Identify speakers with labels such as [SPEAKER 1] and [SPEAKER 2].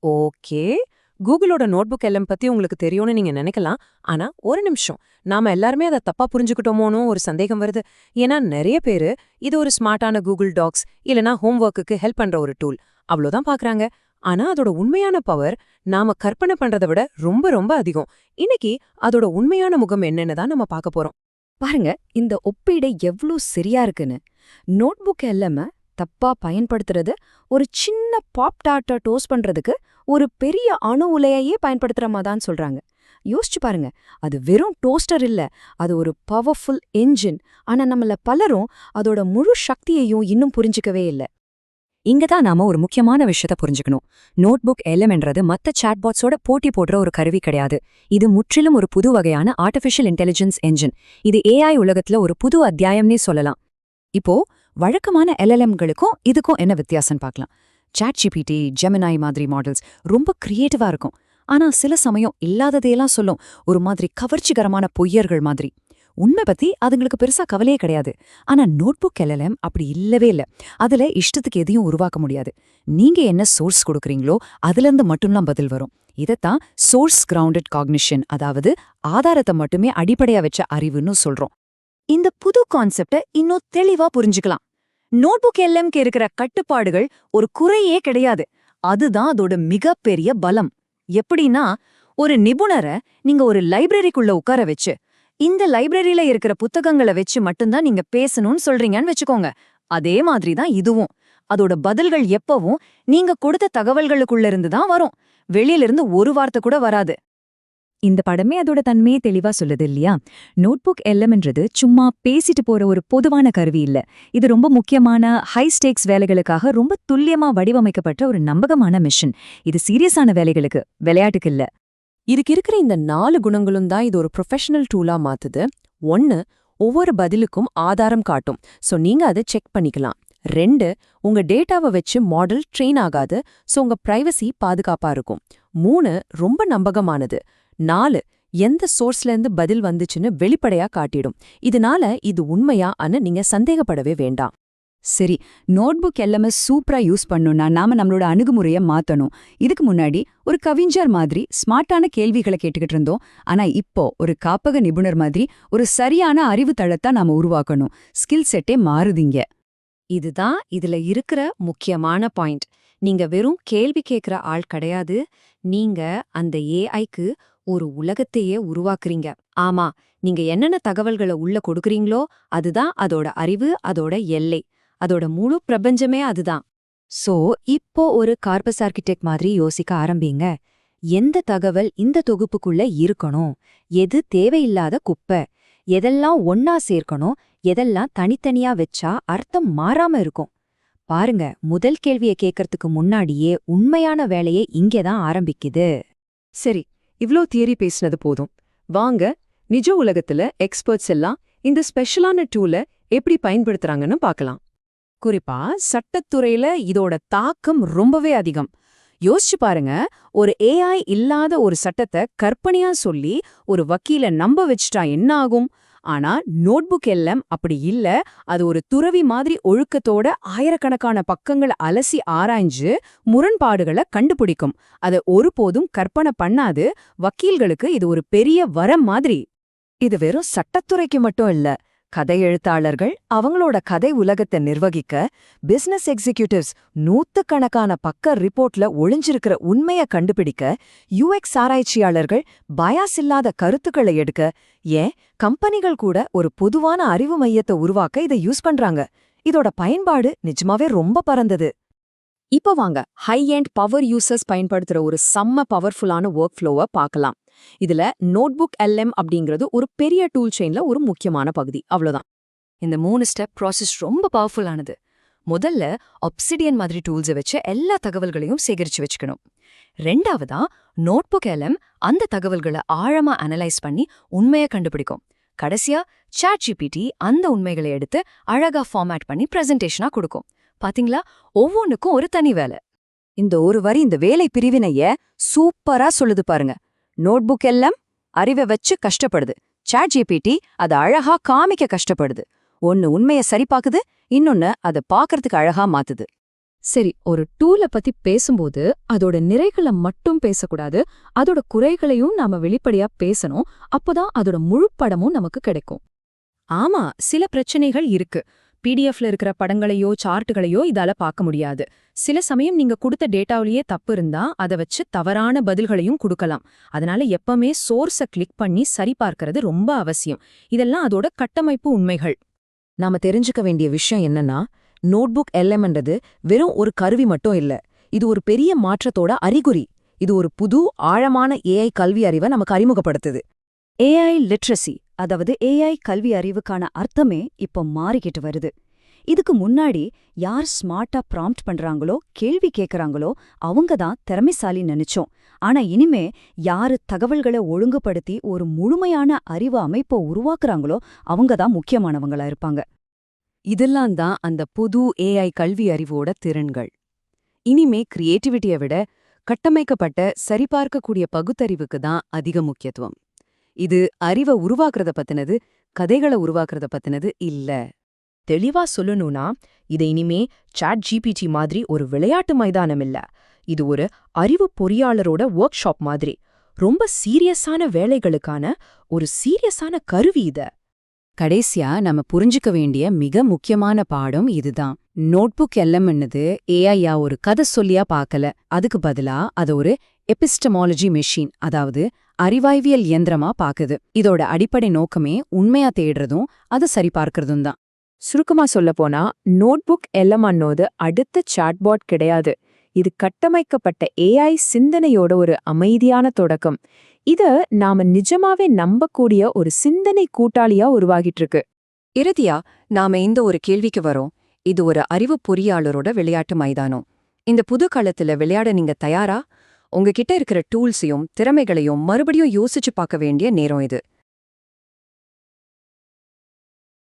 [SPEAKER 1] Okay. கூகுளோட notebook LM பத்தி உங்களுக்கு தெரியும்னு நீங்க நினைக்கலாம். ஆனா ஒரு நிமிஷம். நாம எல்லாருமே அத தப்பா புரிஞ்சுக்கிட்டோமோன்னு ஒரு சந்தேகம் வருது. ஏன்னா நெறைய பேரு இது ஒரு ஸ்மார்ட்டான கூகுள் டாக்ஸ் இல்லனா ஹோம் ஒர்க்குக்கு ஹெல்ப் பண்ற ஒரு டூல் அவ்ளோதான் பாக்குறாங்க. ஆனா அதோட உண்மையான பவர் நாம கற்பனை பண்றதை விட ரொம்ப ரொம்ப அதிகம். இன்னைக்கு அதோட உண்மையான முகம் என்னன்னு தான் நம்ம பார்க்க போறோம்.
[SPEAKER 2] பாருங்க, இந்த ஒப்பீடு எவ்ளோ சரியா இருக்குன்னு. நோட்புக் எல்எம் தப்பா பயன்படுத்துறது ஒரு சின்ன பாப் டாட்டை டோஸ்ட் பண்றதுக்கு ஒரு பெரிய அணு உலையையே பயன்படுத்துற மாதிரிதான் சொல்றாங்க. யோசிச்சு பாருங்க, அது வெறும் டோஸ்டர் இல்ல, அது ஒரு பவர்ஃபுல் என்ஜின். ஆனா நம்மள பலரும் அதோட முழு சக்தியையும் இன்னும் புரிஞ்சுக்கவே இல்ல.
[SPEAKER 3] இங்க தான் நாம ஒரு முக்கியமான விஷயத்த புரிஞ்சுக்கணும். நோட்புக் எல்எம்ன்றது மத்த சாட்பாட்ஸோட போட்டி போடுற ஒரு கருவி கிடையாது. இது முற்றிலும் ஒரு புது வகையான ஆர்டிஃபிஷியல் இன்டெலிஜென்ஸ் என்ஜின். இது ஏஐ உலகத்துல ஒரு புது அத்தியாயம்னே சொல்லலாம். இப்போ வழக்கமான எல்எல்எம்களுக்கும் இதுக்கும் என்ன வித்தியாசம் பார்க்கலாம். சாட்ஜிபிடி, ஜெமினாய் மாதிரி மாடல்ஸ் ரொம்ப கிரியேட்டிவா இருக்கும். ஆனா சில சமயம் இல்லாததையெல்லாம் சொல்லும், ஒரு மாதிரி கவர்ச்சிகரமான பொய்யர்கள் மாதிரி. உண்மை பத்தி அதுங்களுக்கு பெருசா கவலையே கிடையாது. ஆனா நோட்புக் எல்எல்எம் அப்படி இல்லவே இல்ல. அதுல இஷ்டத்துக்கு எதையும் உருவாக்க முடியாது. நீங்க என்ன சோர்ஸ் கொடுக்குறீங்களோ அதிலிருந்து மட்டும்தான் பதில் வரும். இதத்தான் சோர்ஸ் கிரவுண்டட் காக்னிஷன், அதாவது ஆதாரத்தை மட்டுமே அடிப்படையா வச்ச அறிவுன்னு சொல்றோம். இந்த புது கான்செப்ட இன்னும் தெளிவா புரிஞ்சுக்கலாம். நோட்புக் எல்எம்க்கு இருக்கிற கட்டுப்பாடுகள் ஒரு குறையே கிடையாது. அதுதான் அதோட மிகப்பெரிய பலம். எப்படின்னா, ஒரு நிபுணரை நீங்க ஒரு லைப்ரரிக்குள்ள உட்கார வச்சு இந்த லைப்ரரியில இருக்கிற புத்தகங்களை வச்சு மட்டும்தான் நீங்க பேசணும்னு சொல்றீங்கன்னு வச்சுக்கோங்க. அதே மாதிரி தான் இதுவும். அதோட பதில்கள் எப்பவும் நீங்க கொடுத்த தகவல்களுக்குள்ள இருந்து தான் வரும். வெளியிலிருந்து ஒரு வார்த்தை கூட வராது.
[SPEAKER 2] இந்த படமே அதோட தன்மையே தெளிவா சொல்லுது இல்லையா? நோட்புக் எல்எம்ன்றது சும்மா பேசிட்டு போற ஒரு பொதுவான கருவி இல்ல. இது ரொம்ப முக்கியமான ஹை ஸ்டேக்ஸ் வேலைகளுக்காக ரொம்ப துல்லியமா வடிவமைக்கப்பட்ட ஒரு நம்பகமான மிஷின். இது சீரியஸான வேலைகளுக்கு, விளையாட்டுக்கு இல்ல.
[SPEAKER 1] இதுக்கு இருக்கிற இந்த 4 குணங்களும் தான் இது ஒரு ப்ரொஃபஷனல் டூலா மாத்துது. 1, ஒவ்வொரு பதிலுக்கும் ஆதாரம் காட்டும். சோ நீங்க அதை செக் பண்ணிக்கலாம். 2, உங்க டேட்டாவை வச்சு மாடல் ட்ரெயின் ஆகாது. சோ உங்க பிரைவசி பாதுகாப்பா இருக்கும். 3, ரொம்ப நம்பகமானது. 4, எந்த சோர்ஸ்ல இருந்து பதில் வந்துச்சுன்னு வெளிப்படையா காட்டிடும். இதனால இது உண்மையான்னு நீங்க சந்தேகப்படவே வேண்டாம்.
[SPEAKER 3] சரி, நோட்புக் எல்எம்எஸ் சூப்பரா யூஸ் பண்ணணும்னா நாம நம்மளோட அணுகுமுறையை மாத்தணும். இதுக்கு முன்னாடி ஒரு கவிஞர் மாதிரி ஸ்மார்ட்டான கேள்விகளை கேட்டுக்கிட்டு இருந்தோம். ஆனா இப்போ ஒரு காப்பக நிபுணர் மாதிரி ஒரு சரியான அறிவு தளத்தை நாம உருவாக்கணும். ஸ்கில் செட்டே மாறுதீங்க.
[SPEAKER 2] இதுதான் இதுல இருக்கிற முக்கியமான பாயிண்ட். நீங்க வெறும் கேள்வி கேட்கிற ஆள் கிடையாது. நீங்க அந்த ஏஐக்கு ஒரு உலகத்தையே உருவாக்குறீங்க. ஆமா, நீங்க என்னென்ன தகவல்களை உள்ள கொடுக்குறீங்களோ அதுதான் அதோட அறிவு, அதோட எல்லை, அதோட முழு பிரபஞ்சமே அதுதான். சோ இப்போ ஒரு கார்பஸ் ஆர்கிடெக்ட் மாதிரி யோசிக்க ஆரம்பிங்க. எந்த தகவல் இந்த தொகுப்புக்குள்ள இருக்கணும், எது தேவையில்லாத குப்பை, எதெல்லாம் ஒன்னா சேர்க்கணும், எதெல்லாம் தனித்தனியா வச்சா அர்த்தம் மாறாம இருக்கும். பாருங்க, முதல் கேள்வியை கேட்கறதுக்கு முன்னாடியே உண்மையான வேலையே இங்கேதான் ஆரம்பிக்குது.
[SPEAKER 1] சரி, இவ்ளோ தியரி பேசினது போதும். வாங்க, நிஜ உலகத்துல எக்ஸ்பர்ட்ஸ் எல்லாம் இந்த ஸ்பெஷலான டூலை எப்படி பயன்படுத்துறாங்கன்னு பார்க்கலாம். குறிப்பா சட்டத்துறையில இதோட தாக்கம் ரொம்பவே அதிகம். யோசிச்சு பாருங்க, ஒரு ஏஐ இல்லாத ஒரு சட்டத்தை கற்பனையா சொல்லி ஒரு வக்கீல நம்ப வச்சுட்டா என்ன ஆகும்? ஆனா நோட்புக் எல்எம் அப்படி இல்ல. அது ஒரு துறவி மாதிரி ஒழுக்கத்தோட ஆயிரக்கணக்கான பக்கங்களை அலசி ஆராய்ஞ்சு முரண்பாடுகளை கண்டுபிடிக்கும். அதை ஒருபோதும் கற்பனை பண்ணாது. வக்கீல்களுக்கு இது ஒரு பெரிய வரம் மாதிரி. இது வெறும் சட்டத்துறைக்கு மட்டும் இல்ல. கதை எழுத்தாளர்கள் அவங்களோட கதை உலகத்தை நிர்வகிக்க, பிசினஸ் எக்ஸிகியூட்டிவ்ஸ் நூத்துக்கணக்கான பக்க ரிப்போர்ட்ல ஒளிஞ்சிருக்கிற உண்மையை கண்டுபிடிக்க, யுஎக்ஸ் ஆராய்ச்சியாளர்கள் பயாஸ் இல்லாத கருத்துக்களை எடுக்க, ஏன் கம்பெனிகள் கூட ஒரு பொதுவான அறிவு மையத்தை உருவாக்க இதை யூஸ் பண்றாங்க. இதோட பயன்பாடு நிஜமாவே ரொம்ப பரந்தது. இப்போ வாங்க, ஹை எண்ட் பவர் யூசர்ஸ் பயன்படுத்துற ஒரு செம்ம பவர்ஃபுல்லான ஒர்க் ஃப்ளோவை பார்க்கலாம். இதுல நோட்புக் எல்எம் அப்படிங்கிறது ஒரு பெரிய டூல் செயின்ல ஒரு முக்கியமான பகுதி. அவ்வளவுதான். இந்த 3 ஸ்டெப் ப்ராசஸ் ரொம்ப பவர்ஃபுல்லானது. முதல்ல ஆப்சிடியன் மாதிரி டூல்ஸை வச்சு எல்லா தகவல்களையும் சேகரிச்சு வச்சுக்கணும். ரெண்டாவதா நோட்புக் எல்எம் அந்த தகவல்களை ஆழமா அனலைஸ் பண்ணி உண்மையை கண்டுபிடிக்கும். கடைசியா சாட்ஜிபிடி அந்த உண்மைகளை எடுத்து அழகா ஃபார்மேட் பண்ணி பிரசன்டேஷனா கொடுக்கும். பாத்தீங்களா, ஒவ்வொன்னுக்கும் ஒரு தனி வேலை. இந்த ஒரு வரி இந்த வேலை பிரிவினைய சூப்பரா சொல்லுது பாருங்க. நோட்புக் எல்எம் அறிவை வச்சு கஷ்டப்படுது, சாட்ஜிபிடி அதை அழகா காமிக்க கஷ்டப்படுது. ஒன்னு உண்மையை சரிபாக்குது, இன்னொன்னு அதை பாக்குறதுக்கு அழகா மாத்துது.
[SPEAKER 2] சரி, ஒரு டூல பத்தி பேசும்போது அதோட நிறைகளை மட்டும் பேசக்கூடாது, அதோட குறைகளையும் நாம வெளிப்படையா பேசணும். அப்போதான் அதோட முழு படமும் நமக்கு கிடைக்கும். ஆமா, சில பிரச்சனைகள் இருக்கு. பிடிஎஃப்ல இருக்கிற படங்களையோ சார்ட்டுகளையோ இதால பார்க்க முடியாது. சில சமயம் நீங்க கொடுத்த டேட்டாவிலேயே தப்பு இருந்தா அதை வச்சு தவறான பதில்களையும் கொடுக்கலாம். அதனால எப்பவுமே சோர்ஸை கிளிக் பண்ணி சரிபார்க்கறது ரொம்ப அவசியம். இதெல்லாம் அதோட கட்டமைப்பு உண்மைகள்.
[SPEAKER 1] நாம தெரிஞ்சுக்க வேண்டிய விஷயம் என்னன்னா, நோட்புக் எல்எம்ன்றது வெறும் ஒரு கருவி மட்டும் இல்ல. இது ஒரு பெரிய மாற்றத்தோட அறிகுறி. இது ஒரு புது ஆழமான ஏஐ கல்வி அறிவை நமக்கு அறிமுகப்படுத்துது.
[SPEAKER 3] ஏஐ லிட்ரஸி, அதாவது ஏஐ கல்வி அறிவுக்கான அர்த்தமே இப்போ மாறிக்கிட்டு வருது. இதுக்கு முன்னாடி யார் ஸ்மார்ட்டா ப்ராம்ப்ட் பண்றாங்களோ, கேள்வி கேட்கறாங்களோ அவங்க தான் திறமைசாலி நினைச்சோம். ஆனா இனிமே யாரு தகவல்களை ஒழுங்குபடுத்தி ஒரு முழுமையான அறிவு அமைப்பை உருவாக்குறாங்களோ அவங்க தான் முக்கியமானவங்களா இருப்பாங்க.
[SPEAKER 1] இதெல்லாம் தான் அந்த புது ஏஐ கல்வி அறிவோட திறன்கள். இனிமே கிரியேட்டிவிட்டியை விட கட்டமைக்கப்பட்ட சரிபார்க்கக்கூடிய பகுத்தறிவுக்கு தான் அதிக முக்கியத்துவம். இது அறிவை உருவாக்குறத பத்தினது, கதைகளை உருவாக்குறத பத்தினது இல்ல. தெளிவா சொல்லணும்னா, இது இனிமே ChatGPT மாதிரி ஒரு விளையாட்டு மைதானம் இல்ல. இது ஒரு அறிவு பொறியாளரோட ஒர்க் ஷாப் மாதிரி. ரொம்ப சீரியஸான வேலைகளுக்கான ஒரு சீரியஸான கருவி இத.
[SPEAKER 3] கடைசியா நம்ம புரிஞ்சுக்க வேண்டிய மிக முக்கியமான பாடம் இதுதான். நோட்புக் எல்எம்ன்னுது ஏஐயா ஒரு கதை சொல்லியா பார்க்கல. அதுக்கு பதிலா அது ஒரு எபிஸ்டமாலஜி மெஷின், அதாவது அறிவாய்வியல் இயந்திரமா பாக்குது. இதோட அடிப்படை நோக்கமே உண்மையா தேடுறதும் அதை சரிபார்க்கறதும் தான்.
[SPEAKER 1] சுருக்கமா சொல்லப்போனா, நோட்புக் எல்எம்ன்னோது அடுத்த சாட்பாட் கிடையாது. இது கட்டமைக்கப்பட்ட ஏஐ சிந்தனையோட ஒரு அமைதியான தொடக்கம். இத நாம நிஜமாவே நம்பக்கூடிய ஒரு சிந்தனை கூட்டாளியா உருவாகிட்டு இருக்கு.
[SPEAKER 2] இறுதியா நாம இந்த ஒரு கேள்விக்கு வரோம். இது ஒரு அறிவு பொறியாளரோட விளையாட்டு மைதானம். இந்த புது களத்துல விளையாட நீங்க தயாரா? உங்ககிட்ட இருக்கிற டூல்ஸையும் திறமைகளையும் மறுபடியும் யோசிச்சு பார்க்க வேண்டிய நேரம் இது.